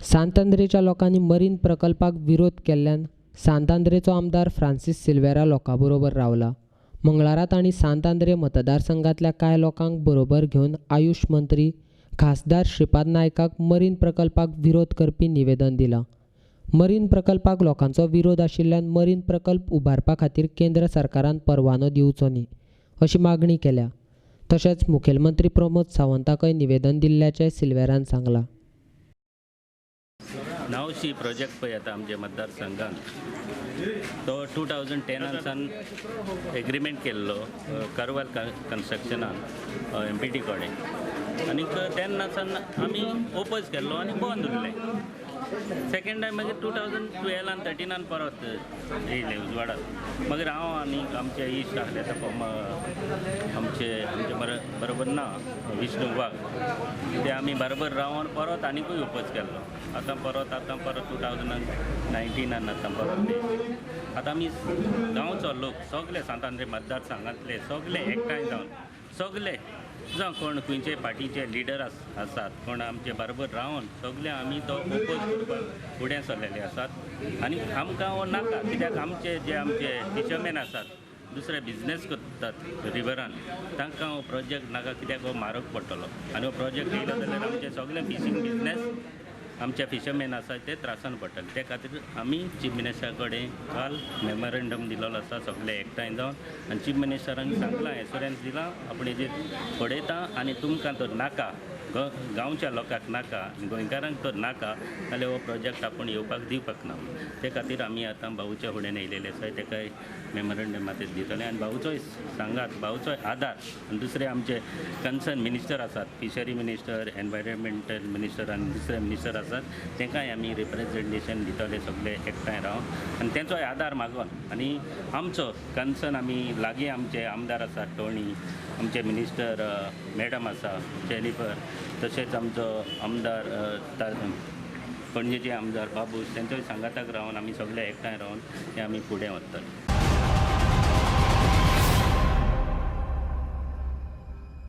सांतांद्रेच्या लोकांनी मरीन प्रकल्पाक विरोध केल्ल्यान सांतांद्रेचो आमदार फ्रांसीस सिल्वेरा लोकांबरोबर रावला. मंगळारा तांणी सांतांद्रे मतदारसंघातल्या कांय लोकांक बरोबर घेवन आयुष मंत्री खासदार श्रीपाद नायकाक मरीन प्रकल्पाक विरोध करपी निवेदन दिलां. मरीन प्रकल्पाक लोकांचो विरोध आशिल्ल्यान मरीन प्रकल्प उबारपा खातीर केंद्र सरकारान परवानो दिवचो न्ही अशी मागणी केल्या. तशेंच मुखेलमंत्री प्रमोद सावंताकय निवेदन दिल्ल्याचें सिल्वेरान सांगलां. नावशी प्रोजेक्ट पळय आतां आमच्या मतदारसंघान तो 2010 सान एग्रीमेंट केल्लो करवाल कन्स्ट्रक्शनान MPT कडेन आनी तेन्ना सान आमी ओपोज केल्लो आनी बंद उरलें. सेकेंड टायम मागीर 2012 आनी 13 परत येयले उजवाडाक. मागीर हांव आनी आमचे इश्ट आसले आमचे बरोबर ना विष्णू वाघ ते आमी बरोबर रावन परत आनीकूय ओपोज केल्लो. आतां परत 2019 आतां परत आतां आमी गांवचो लोक सगळे सांतांद्रे मतदारसंघांतले सगळे एकठांय जावन सगळे जावं कोण खंयचे पार्टीचे लिडर आसात कोण आमचे बरोबर रावन सगळे आमी तो ओपोज करपाक फुडें सरलेले आसात. आनी आमकां हो नाका कित्याक आमचे फिशरमॅन आसात दुसरे बिजनेस करतात रिवरान तांकां हो प्रोजेक्ट नाका कित्याक हो म्हारग पडटलो आनी हो प्रोजेक्ट येयलो जाल्यार आमचे सगळे फिशींग बिजनेस आमचे फिशरमॅन आसा ते त्रासान पडटले. त्या खातीर आमी चीफ मिनिस्टरा कडेन काल मेमोरेंडम दिल्लो आसा सगळे एकठांय जावन आनी चीफ मिनिस्टरान सांगलां एश्युरन्स दिलां आपण हेजेर पळयता आनी तुमकां तर नाका गांवच्या लोकांक नाका गोंयकारांक तर नाका जाल्यार हो प्रोजेक्ट आपण येवपाक दिवपाक ना. ते खातीर आमी आतां भाऊच्या फुडें येयलेले आसाय तेकाय मेमोरेंडमाचेर दितले आनी भाऊचोय सांगात भाऊचोय आदार आनी दुसरे आमचे कन्सर्न मिनिस्टर आसात फिशरी मिनिस्टर एनवायरमेंटल मिनिस्टर आनी दुसरे मिनिस्टर आसात तांकांय आमी रिप्रेजेंटेशन दितले सगळे एकठांय रावन आनी तेंचोय आदार मागोन आनी आमचो कन्सर्न आमी लागीं आमचे आमदार आसात टोणी आमचे मिनिस्टर मॅडम आसा जेनिफर तशेंच आमचो आमदार पणजेचे आमदार बाबूस तेंचोय सांगाताक रावन आमी सगळे एकठांय रावन हे आमी फुडें वतले.